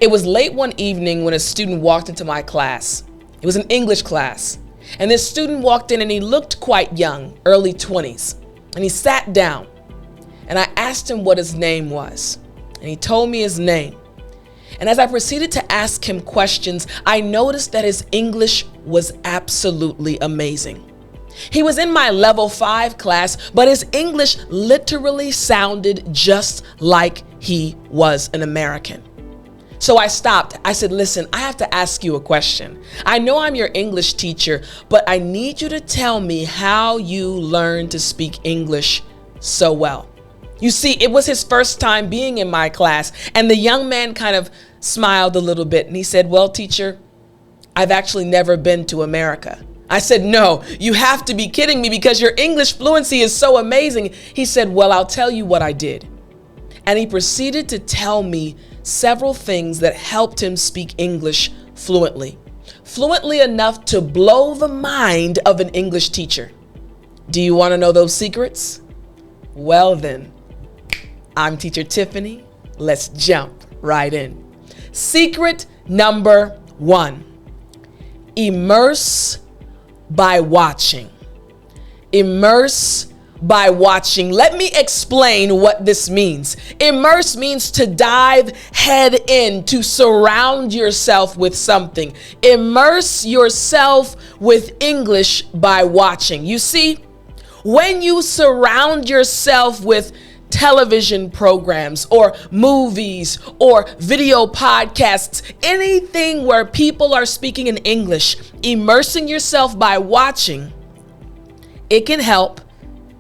It was late one evening when a student walked into my class. It was an English class. And this student walked in and he looked quite young, early 20s. And he sat down. And I asked him what his name was. And he told me his name. And as I proceeded to ask him questions, I noticed that his English was absolutely amazing. He was in my level 5 class, but his English literally sounded just like he was an American. So I stopped. I said, listen, I have to ask you a question. I know I'm your English teacher, but I need you to tell me how you learned to speak English so well. You see, it was his first time being in my class, and the young man kind of smiled a little bit, and he said, well, teacher, I've actually never been to America. I said, no, you have to be kidding me because your English fluency is so amazing. He said, well, I'll tell you what I did. And he proceeded to tell me several things that helped him speak English fluently enough to blow the mind of an English teacher. Do you want to know those secrets? Well then, I'm Teacher Tiffany. Let's jump right in. Secret number 1, immerse by watching. Immerse by watching. Let me explain what this means. Immerse means to dive head in, to surround yourself with something. Immerse yourself with English by watching. You see, when you surround yourself with television programs or movies or video podcasts, anything where people are speaking in English, immersing yourself by watching, it can help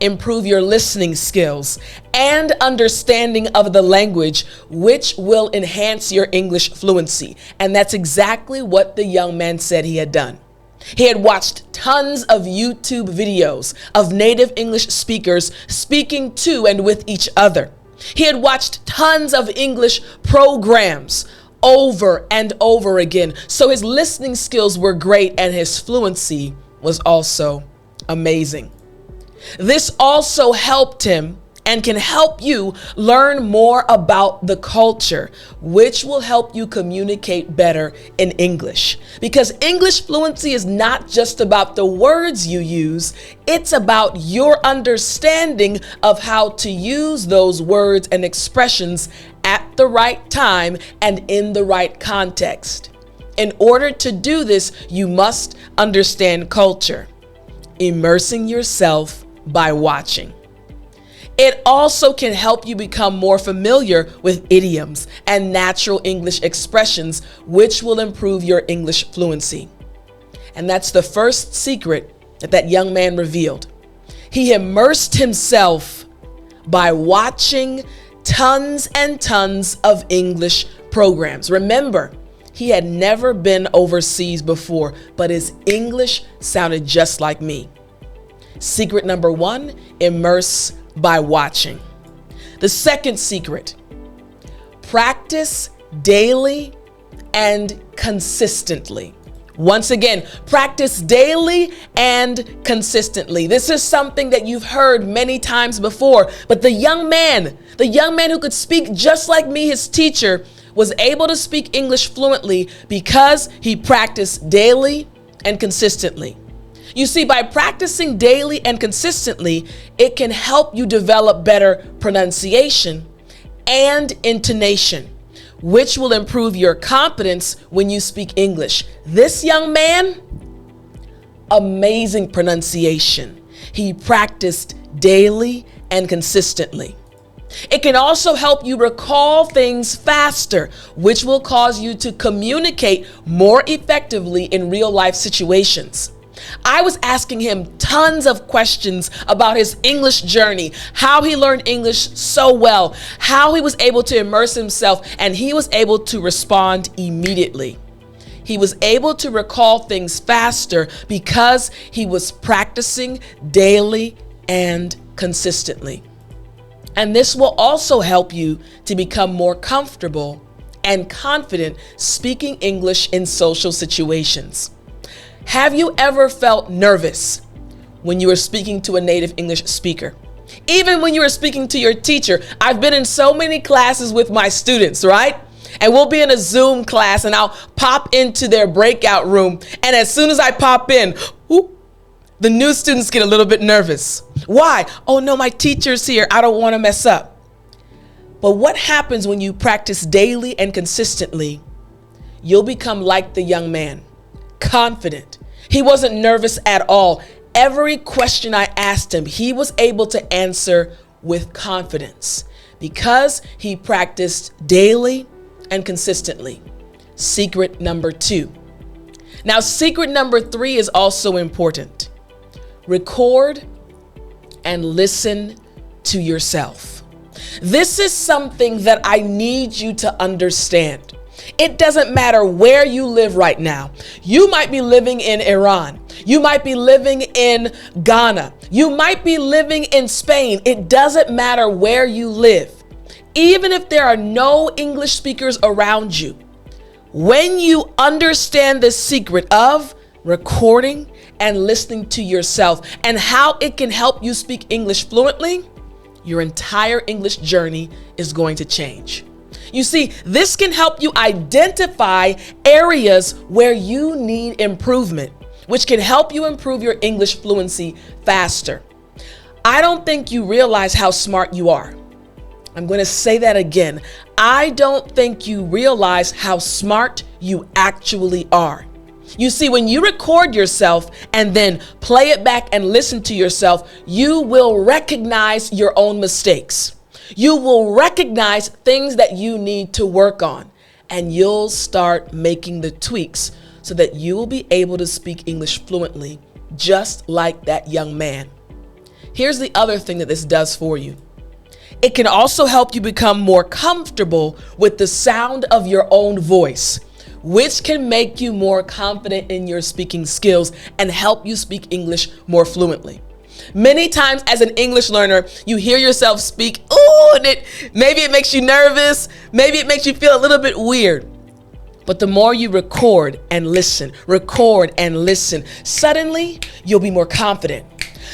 improve your listening skills and understanding of the language, which will enhance your English fluency. And that's exactly what the young man said he had done. He had watched tons of YouTube videos of native English speakers speaking to and with each other. He had watched tons of English programs over and over again. So his listening skills were great and his fluency was also amazing. This also helped him and can help you learn more about the culture, which will help you communicate better in English. Because English fluency is not just about the words you use, it's about your understanding of how to use those words and expressions at the right time and in the right context. In order to do this, you must understand culture, immersing yourself by watching. It also can help you become more familiar with idioms and natural English expressions, which will improve your English fluency. And that's the first secret that young man revealed. He immersed himself by watching tons and tons of English programs. Remember, he had never been overseas before, but his English sounded just like me. Secret number 1, immerse by watching. The second secret, practice daily and consistently. Once again, practice daily and consistently. This is something that you've heard many times before, but the young man who could speak just like me, his teacher, was able to speak English fluently because he practiced daily and consistently. You see, by practicing daily and consistently, it can help you develop better pronunciation and intonation, which will improve your confidence when you speak English. This young man, amazing pronunciation. He practiced daily and consistently. It can also help you recall things faster, which will cause you to communicate more effectively in real life situations. I was asking him tons of questions about his English journey, how he learned English so well, how he was able to immerse himself, and he was able to respond immediately. He was able to recall things faster because he was practicing daily and consistently. And this will also help you to become more comfortable and confident speaking English in social situations. Have you ever felt nervous when you were speaking to a native English speaker? Even when you were speaking to your teacher. I've been in so many classes with my students, right? And we'll be in a Zoom class and I'll pop into their breakout room. And as soon as I pop in, the new students get a little bit nervous. Why? Oh no, my teacher's here. I don't want to mess up. But what happens when you practice daily and consistently? You'll become like the young man, confident. He wasn't nervous at all. Every question I asked him, he was able to answer with confidence because he practiced daily and consistently. Secret number 2. Now, secret number 3 is also important. Record and listen to yourself. This is something that I need you to understand. It doesn't matter where you live right now. You might be living in Iran. You might be living in Ghana. You might be living in Spain. It doesn't matter where you live. Even if there are no English speakers around you, when you understand the secret of recording and listening to yourself and how it can help you speak English fluently, your entire English journey is going to change. You see, this can help you identify areas where you need improvement, which can help you improve your English fluency faster. I don't think you realize how smart you are. I'm going to say that again. I don't think you realize how smart you actually are. You see, when you record yourself and then play it back and listen to yourself, you will recognize your own mistakes. You will recognize things that you need to work on, and you'll start making the tweaks so that you will be able to speak English fluently, just like that young man. Here's the other thing that this does for you. It can also help you become more comfortable with the sound of your own voice, which can make you more confident in your speaking skills and help you speak English more fluently. Many times as an English learner, you hear yourself speak, and maybe it makes you nervous, maybe it makes you feel a little bit weird. But the more you record and listen, suddenly you'll be more confident.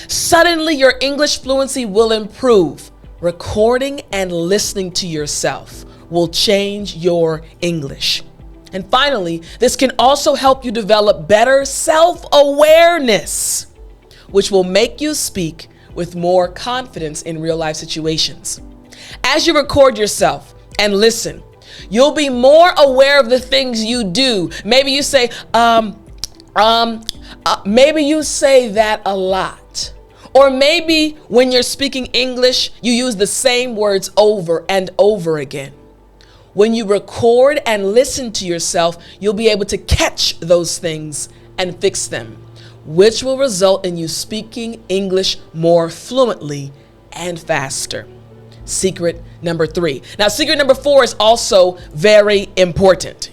Suddenly your English fluency will improve. Recording and listening to yourself will change your English. And finally, this can also help you develop better self-awareness, which will make you speak with more confidence in real life situations. As you record yourself and listen, you'll be more aware of the things you do. Maybe you say, maybe you say that a lot. Or maybe when you're speaking English, you use the same words over and over again. When you record and listen to yourself, you'll be able to catch those things and fix them, which will result in you speaking English more fluently and faster. Secret number 3. Now, secret number 4 is also very important.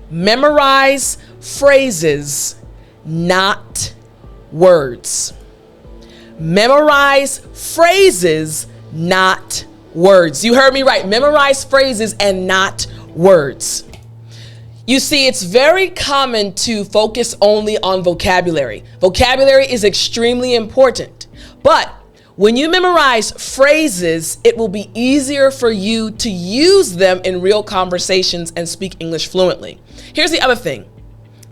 Memorize phrases, not words. Memorize phrases, not words. You heard me right. Memorize phrases and not words. You see, it's very common to focus only on vocabulary. Vocabulary is extremely important, but when you memorize phrases, it will be easier for you to use them in real conversations and speak English fluently. Here's the other thing.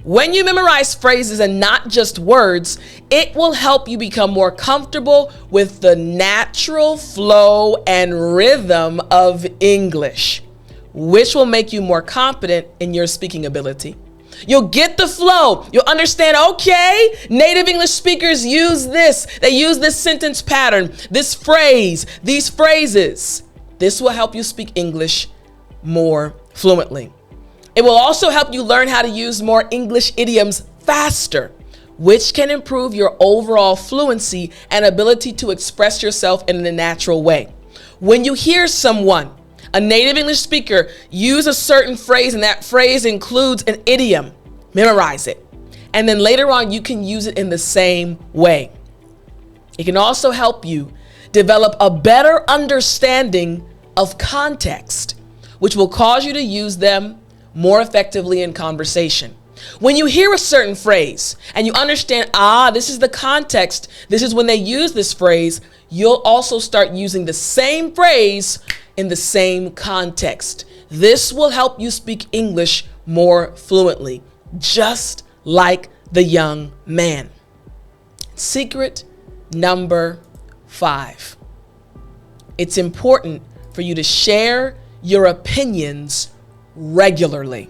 When you memorize phrases and not just words, it will help you become more comfortable with the natural flow and rhythm of English, which will make you more confident in your speaking ability. You'll get the flow. You'll understand, okay, native English speakers use this. They use this sentence pattern, this phrase, these phrases. This will help you speak English more fluently. It will also help you learn how to use more English idioms faster, which can improve your overall fluency and ability to express yourself in a natural way. When you hear someone, a native English speaker, use a certain phrase and that phrase includes an idiom, memorize it. And then later on, you can use it in the same way. It can also help you develop a better understanding of context, which will cause you to use them more effectively in conversation. When you hear a certain phrase and you understand, this is the context, this is when they use this phrase, you'll also start using the same phrase in the same context. This will help you speak English more fluently, just like the young man. Secret number 5. It's important for you to share your opinions regularly.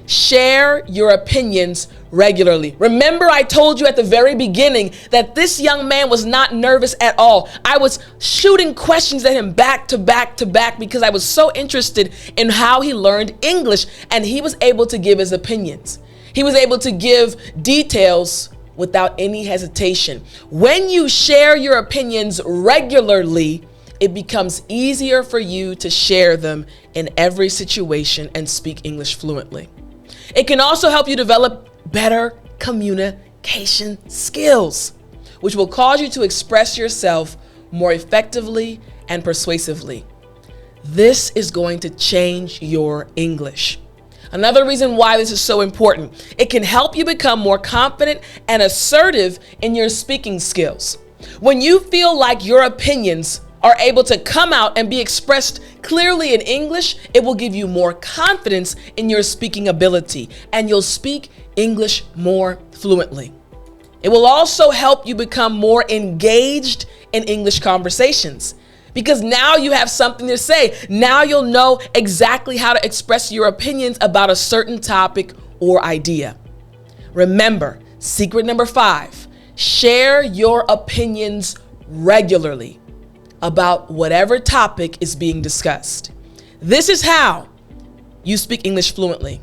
Share your opinions regularly. Remember, I told you at the very beginning that this young man was not nervous at all. I was shooting questions at him back to back to back because I was so interested in how he learned English, and he was able to give his opinions. He was able to give details without any hesitation. When you share your opinions regularly, it becomes easier for you to share them in every situation and speak English fluently. It can also help you develop better communication skills, which will cause you to express yourself more effectively and persuasively. This is going to change your English. Another reason why this is so important, it can help you become more confident and assertive in your speaking skills. When you feel like your opinions are able to come out and be expressed clearly in English, it will give you more confidence in your speaking ability, and you'll speak English more fluently. It will also help you become more engaged in English conversations, because now you have something to say. Now you'll know exactly how to express your opinions about a certain topic or idea. Remember, secret number 5, share your opinions regularly about whatever topic is being discussed. This is how you speak English fluently.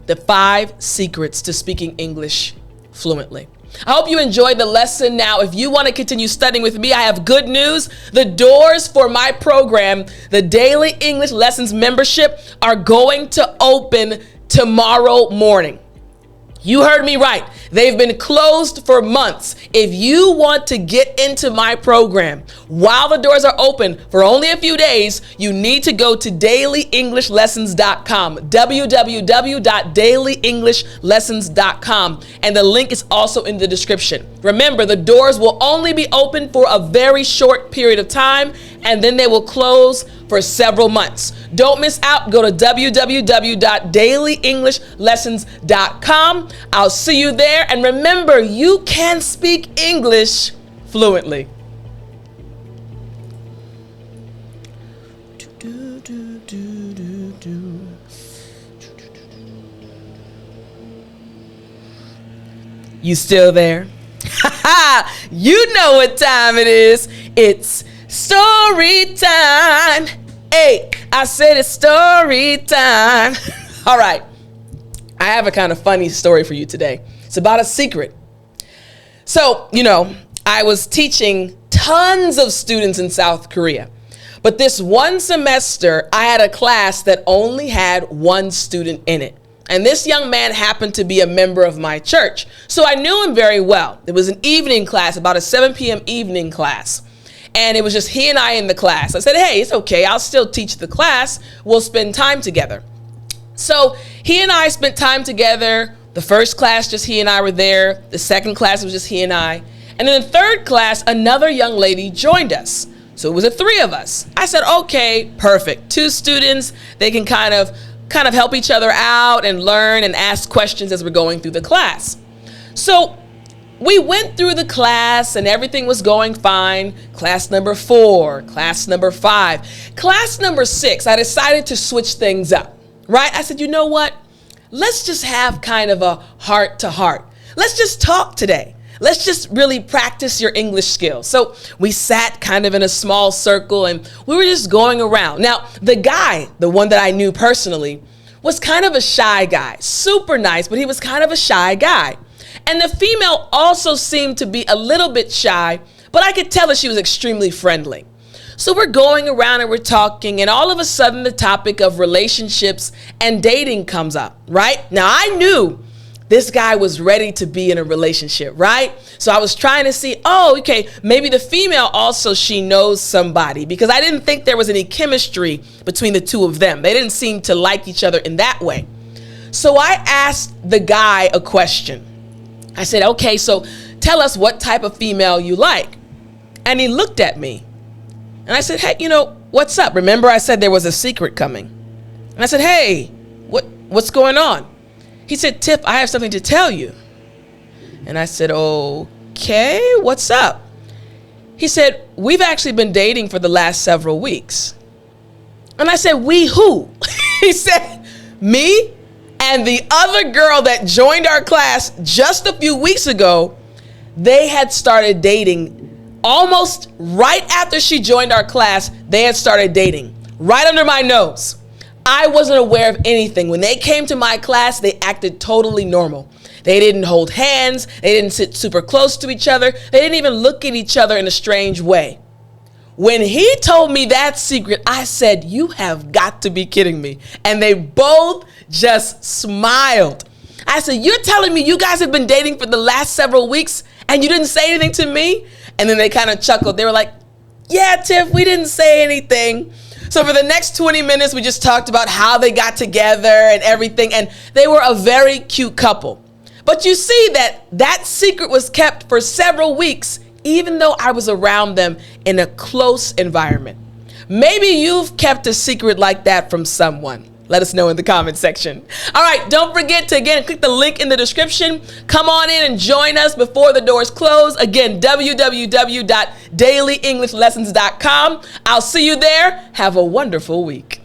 The 5 secrets to speaking English fluently. I hope you enjoyed the lesson. Now, if you want to continue studying with me, I have good news. The doors for my program, the Daily English Lessons membership, are going to open tomorrow morning. You heard me right. They've been closed for months. If you want to get into my program while the doors are open for only a few days, you need to go to dailyenglish.lessons.com, www.dailyenglish.lessons.com, and the link is also in the description. Remember, the doors will only be open for a very short period of time, and then they will close for several months. Don't miss out. Go to www.dailyenglish.lessons.com. I'll see you there. And remember, you can speak English fluently. You still there? You know what time it is. It's story time. Hey, I said it's story time. All right. I have a kind of funny story for you today. It's about a secret. So, I was teaching tons of students in South Korea. But this one semester, I had a class that only had one student in it. And this young man happened to be a member of my church. So I knew him very well. It was an evening class, about a 7 p.m. evening class. And it was just he and I in the class. I said, hey, it's okay. I'll still teach the class. We'll spend time together. So he and I spent time together. The first class, just he and I were there. The second class was just he and I. And in the third class, another young lady joined us. So it was the 3 of us. I said, okay, perfect. 2 students, they can kind of help each other out and learn and ask questions as we're going through the class. So we went through the class and everything was going fine. Class number 4, class number 5, class number 6, I decided to switch things up, right? I said, you know what? Let's just have kind of a heart to heart. Let's just talk today. Let's just really practice your English skills. So we sat kind of in a small circle and we were just going around. Now, the guy, the one that I knew personally, was kind of a shy guy, super nice, but he was kind of a shy guy. And the female also seemed to be a little bit shy, but I could tell that she was extremely friendly. So we're going around and we're talking, and all of a sudden the topic of relationships and dating comes up, right? Now I knew this guy was ready to be in a relationship, right? So I was trying to see, okay, maybe the female also, she knows somebody, because I didn't think there was any chemistry between the 2 of them. They didn't seem to like each other in that way. So I asked the guy a question. I said, okay, so tell us what type of female you like. And he looked at me and I said, hey, what's up? Remember I said there was a secret coming. And I said, hey, what's going on? He said, Tiff, I have something to tell you. And I said, okay, what's up? He said, we've actually been dating for the last several weeks. And I said, we who? He said, me and the other girl that joined our class just a few weeks ago. They had started dating almost right after she joined our class. They had started dating right under my nose. I wasn't aware of anything. When they came to my class, they acted totally normal. They didn't hold hands. They didn't sit super close to each other. They didn't even look at each other in a strange way. When he told me that secret, I said, you have got to be kidding me. And they both just smiled. I said, you're telling me you guys have been dating for the last several weeks and you didn't say anything to me? And then they kind of chuckled. They were like, yeah, Tiff, we didn't say anything. So for the next 20 minutes, we just talked about how they got together and everything. And they were a very cute couple. But you see that secret was kept for several weeks, even though I was around them in a close environment. Maybe you've kept a secret like that from someone. Let us know in the comment section. All right, don't forget to, again, click the link in the description. Come on in and join us before the doors close. Again, www.dailyenglishLessons.com. I'll see you there. Have a wonderful week.